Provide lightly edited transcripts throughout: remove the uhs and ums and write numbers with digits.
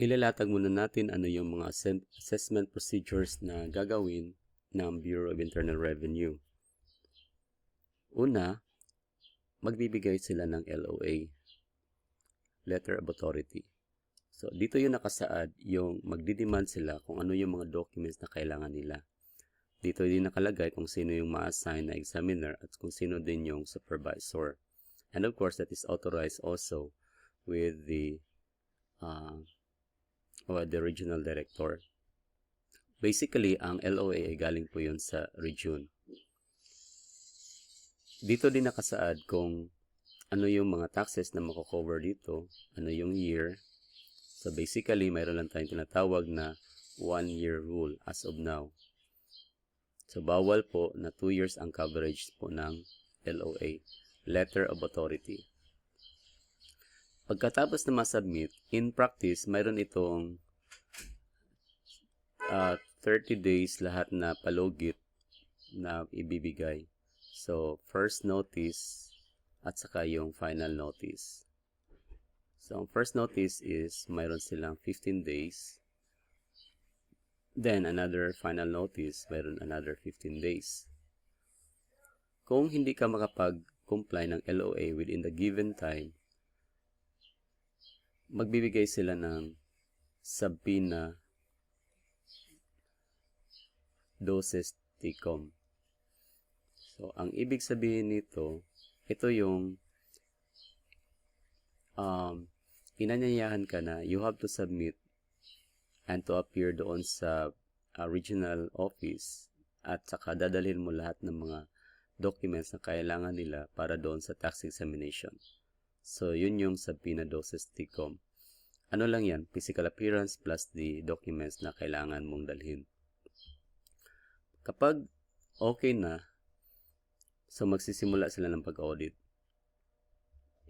Ilalatag muna natin ano yung mga assessment procedures na gagawin ng Bureau of Internal Revenue. Una, magbibigay sila ng LOA, Letter of Authority. So, dito yung nakasaad yung magdidemand sila kung ano yung mga documents na kailangan nila. Dito din nakalagay kung sino yung ma-assign na examiner at kung sino din yung supervisor. And of course, that is authorized also with the regional director. Basically, ang LOA ay galing po yun sa region. Dito din nakasaad kung ano yung mga taxes na mako-cover dito, ano yung year. So basically, mayroon lang tayong tinatawag na 1-year rule as of now. So bawal po na 2 years ang coverage po ng LOA, Letter of Authority. Pagkatapos na ma-submit, in practice, mayroon itong 30 days lahat na palugit na ibibigay. So, first notice at saka yung final notice. So, ang first notice is mayroon silang 15 days. Then, another final notice, mayroon another 15 days. Kung hindi ka makapag-comply ng LOA within the given time, magbibigay sila ng subpoena doses TICOM. So, ang ibig sabihin nito, ito yung inanyayahan ka na you have to submit and to appear doon sa regional office at saka dadalhin mo lahat ng mga documents na kailangan nila para doon sa tax examination. So, yun yung subpoena doses TICOM. Ano lang yan? Physical appearance plus the documents na kailangan mong dalhin. Kapag okay na, so magsisimula sila ng pag-audit.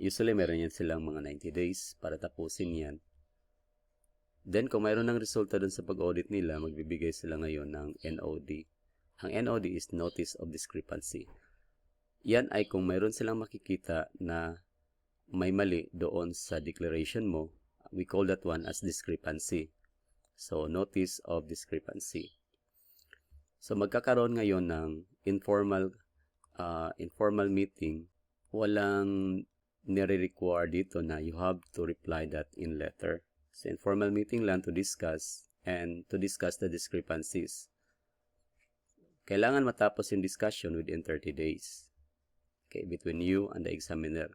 Usually, meron yan silang mga 90 days para tapusin yan. Then, kung mayroon ng resulta dun sa pag-audit nila, magbibigay sila ngayon ng NOD. Ang NOD is Notice of Discrepancy. Yan ay kung mayroon silang makikita na may mali doon sa declaration mo, we call that one as discrepancy. So, Notice of Discrepancy. So, magkakaroon ngayon ng informal meeting. Walang nire-require dito na you have to reply that in letter. So, informal meeting lang to discuss the discrepancies. Kailangan matapos yung discussion within 30 days. Okay, between you and the examiner.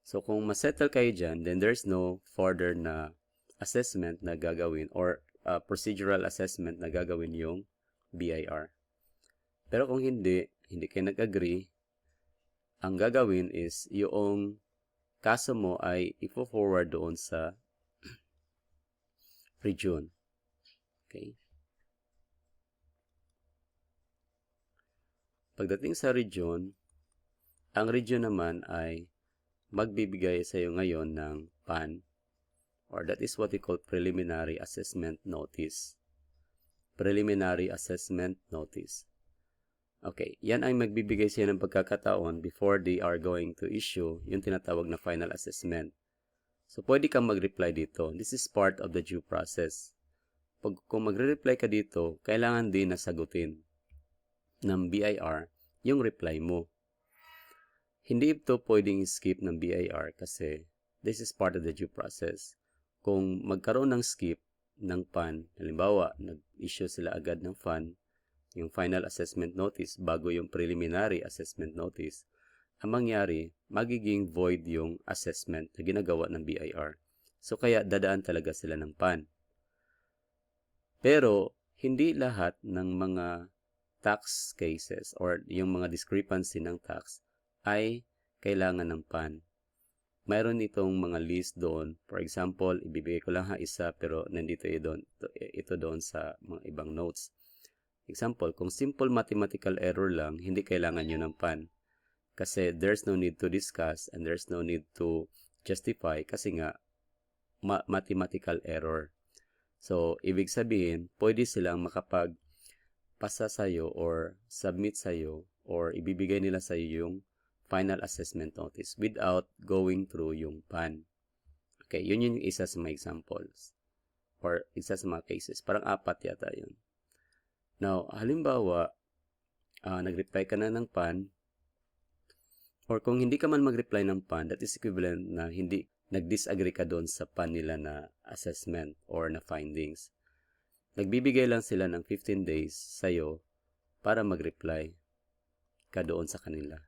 So, kung masettle kayo dyan, then there's no further na assessment na gagawin or procedural assessment na gagawin yung BIR. Pero kung hindi kayo nag-agree, ang gagawin is yung kaso mo ay ipo-forward doon sa region. Okay? Pagdating sa region, ang region naman ay magbibigay sa iyo ngayon ng PAN, or that is what we call Preliminary Assessment Notice. Preliminary Assessment Notice. Okay, yan ay magbibigay siya ng pagkakataon before they are going to issue yung tinatawag na final assessment. So, pwede kang mag-reply dito. This is part of the due process. Kung magre-reply ka dito, kailangan din nasagutin ng BIR yung reply mo. Hindi ito pwedeng skip ng BIR kasi this is part of the due process. Kung magkaroon ng skip ng PAN, halimbawa, nag-issue sila agad ng PAN, yung final assessment notice bago yung preliminary assessment notice, ang mangyari, magiging void yung assessment na ginagawa ng BIR. So, kaya dadaan talaga sila ng PAN. Pero, hindi lahat ng mga tax cases or yung mga discrepancy ng tax ay kailangan ng PAN. Mayroon itong mga list doon. For example, ibibigay ko lang isa pero nandito ito doon sa mga ibang notes. Example, kung simple mathematical error lang, hindi kailangan nyo ng PAN. Kasi there's no need to discuss and there's no need to justify kasi nga mathematical error. So, ibig sabihin, pwede silang makapagpasa sa'yo or submit sa'yo or ibibigay nila sa'yo yung final assessment notice without going through yung PAN. Okay, yun yung isa sa mga examples or isa sa mga cases. Parang 4 yata yun. Now, halimbawa, nag-reply ka na ng PAN, or kung hindi ka man mag-reply ng PAN, that is equivalent na hindi nag-disagree ka doon sa PAN nila na assessment or na findings. Nagbibigay lang sila ng 15 days sa'yo para mag-reply ka doon sa kanila.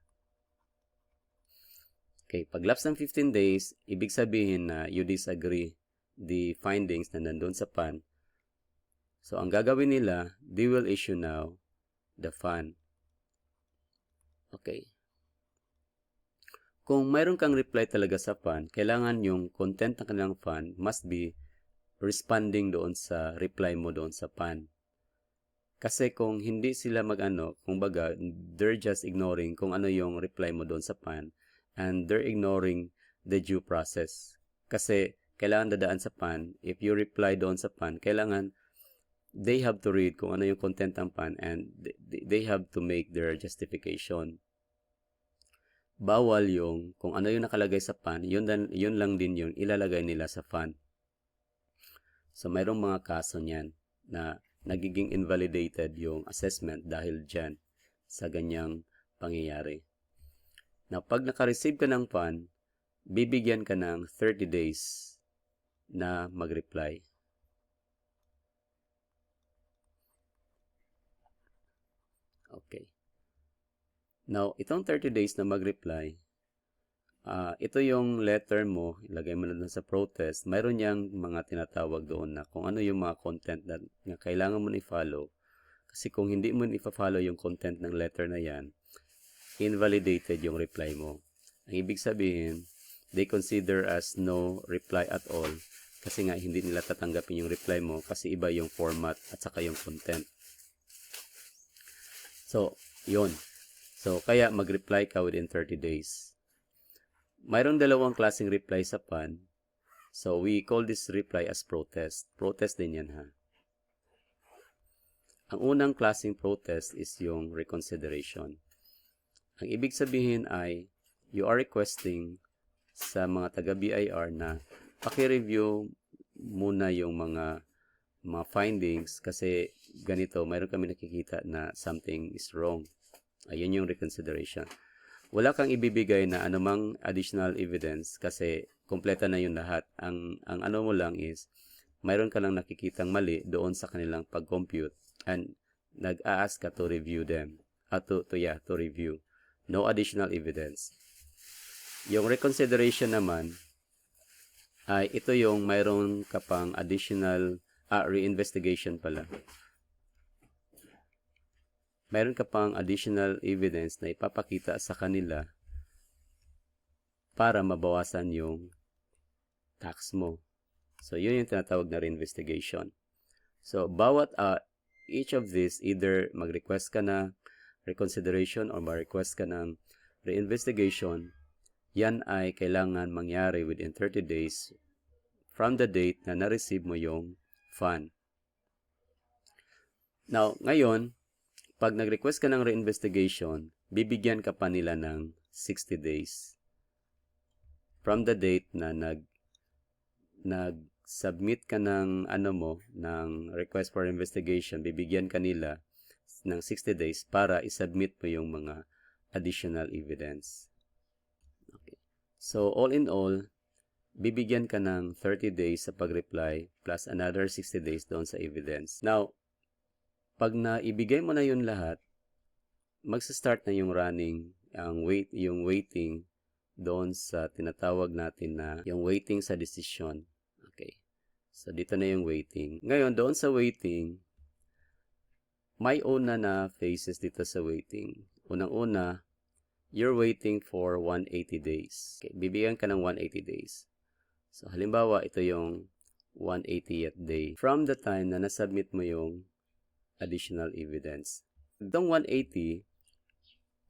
Okay, pag lapse ng 15 days, ibig sabihin na you disagree the findings na nandun sa PAN. So, ang gagawin nila, they will issue now the FAN. Okay. Kung mayroon kang reply talaga sa FAN, kailangan yung content ng kanilang FAN must be responding doon sa reply mo doon sa PAN. Kasi kung hindi sila kumbaga, they're just ignoring kung ano yung reply mo doon sa PAN, and they're ignoring the due process. Kasi kailangan dadaan sa PAN. If you reply doon sa PAN, kailangan they have to read kung ano yung content ng PAN, and they have to make their justification. Bawal yung kung ano yung nakalagay sa PAN, yun lang din yung ilalagay nila sa FAN. So mayroong mga kaso niyan na nagiging invalidated yung assessment dahil dyan sa ganyang pangyayari. Now, pag naka-receive ka ng PAN, bibigyan ka ng 30 days na mag-reply. Okay. Now, itong 30 days na mag-reply, ito yung letter mo, ilagay mo na sa protest. Mayroon niyang mga tinatawag doon na kung ano yung mga content na kailangan mo i-follow. Kasi kung hindi mo i-follow yung content ng letter na yan, invalidated yung reply mo. Ang ibig sabihin, they consider as no reply at all kasi nga hindi nila tatanggapin yung reply mo kasi iba yung format at saka yung content. So, yun. So, kaya mag-reply ka within 30 days. Mayroong dalawang klaseng reply sa PAN. So, we call this reply as protest. Protest din yan, ha? Ang unang klaseng protest is yung reconsideration. Ang ibig sabihin ay, you are requesting sa mga taga-BIR na paki-review muna yung mga findings kasi ganito, mayroon kami nakikita na something is wrong. Ayun yung reconsideration. Wala kang ibibigay na anumang additional evidence kasi kompleta na yung lahat. Ang ano mo lang is, mayroon ka lang nakikitang mali doon sa kanilang pag-compute and nag-a-ask ka to review them. To review. No additional evidence. Yung reconsideration naman, ay ito yung mayroon ka pang additional reinvestigation pala. Mayroon ka pang additional evidence na ipapakita sa kanila para mabawasan yung tax mo. So, yun yung tinatawag na reinvestigation. So, bawat each of these, either mag-request ka na reconsideration or ma-request ka ng reinvestigation, yan ay kailangan mangyari within 30 days from the date na na-receive mo yung FAN. Now, ngayon, pag nag-request ka ng reinvestigation, bibigyan ka pa nila ng 60 days from the date na nag-submit ka ng ng request for investigation, bibigyan ka nila ng 60 days para isubmit mo yung mga additional evidence. Okay. So, all in all, bibigyan ka ng 30 days sa pag-reply plus another 60 days doon sa evidence. Now, pag naibigay mo na yun lahat, magsa-start na yung running, yung waiting doon sa tinatawag natin na yung waiting sa decision. Okay. So, dito na yung waiting. Ngayon, doon sa waiting, may una na phases dito sa waiting. Unang-una, you're waiting for 180 days. Okay, bibigyan ka ng 180 days. So, halimbawa, ito yung 180th day. From the time na nasubmit mo yung additional evidence. Itong 180,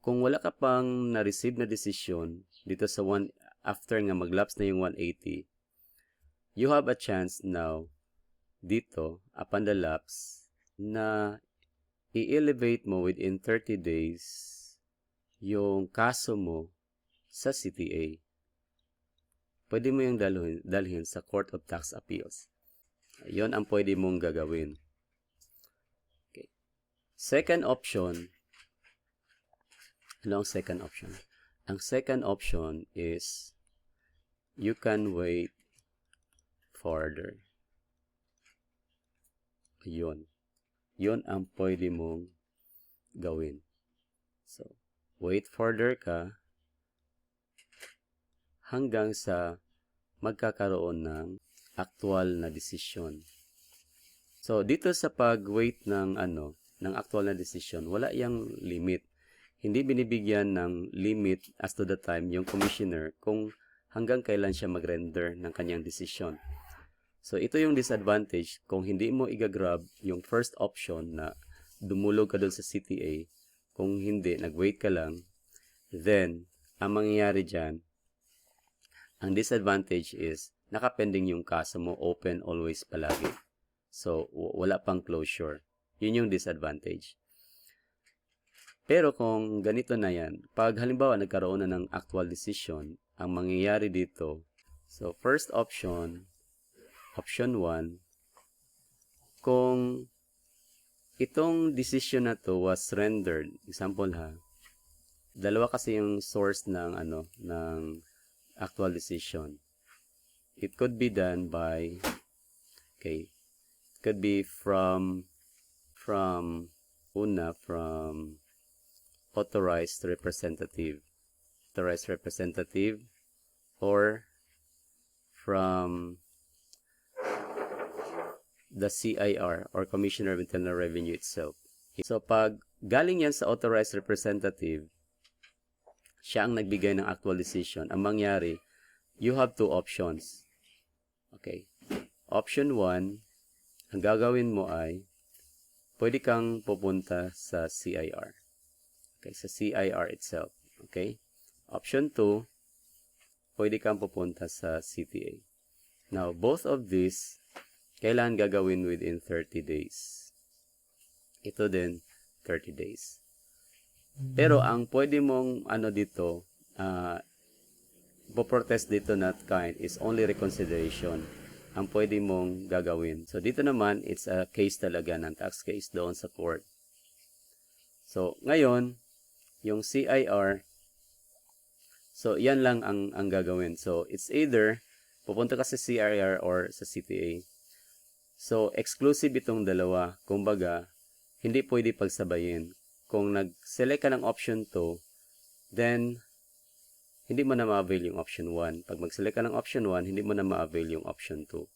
kung wala ka pang na-receive na decision dito sa after nga mag-lapse na yung 180, you have a chance now dito, upon the lapse, na i-elevate mo within 30 days yung kaso mo sa CTA. pwede mo yung dalhin sa Court of Tax Appeals. Yon ang pwede mong gagawin. Okay. Second option, ano ang second option? Ang second option is you can wait further. Yun. Yun ang pwede mong gawin. So, wait further ka hanggang sa magkakaroon ng actual na desisyon. So, dito sa pag-wait ng actual na desisyon, wala yang limit. Hindi binibigyan ng limit as to the time yung commissioner kung hanggang kailan siya mag-render ng kanyang desisyon. So, ito yung disadvantage kung hindi mo i-grab yung first option na dumulog ka doon sa CTA. Kung hindi, nag-wait ka lang, then, ang mangyayari dyan, ang disadvantage is, nakapending yung kaso mo, open always palagi. So, wala pang closure. Yun yung disadvantage. Pero kung ganito na yan, pag halimbawa nagkaroon na ng actual decision, ang mangyayari dito, so first option 1, kung itong decision na to was rendered, example ha, dalawa kasi yung source ng actual decision. It could be done by, it could be from authorized representative, or from the CIR or Commissioner of Internal Revenue itself. So pag galing yan sa authorized representative, siya ang nagbigay ng actual decision. Ang mangyari, you have two options. Okay. Option 1, ang gagawin mo ay pwede kang pupunta sa CIR. Okay, sa CIR itself. Okay? Option 2, pwede kang pupunta sa CTA. Now, both of these, kailan gagawin within 30 days. Ito din, 30 days. Pero ang pwede mong dito, po-protest dito not kind is only reconsideration. Ang pwede mong gagawin. So, dito naman, it's a case talaga ng tax case doon sa court. So, ngayon, yung CIR, so, yan lang ang gagawin. So, it's either pupunta ka sa CIR or sa CTA. So, exclusive itong dalawa. Kumbaga, hindi pwede pagsabayin. Kung nag-select ka ng option 2, then, hindi mo na ma-avail yung option 1. Pag mag-select ka ng option 1, hindi mo na ma-avail yung option 2.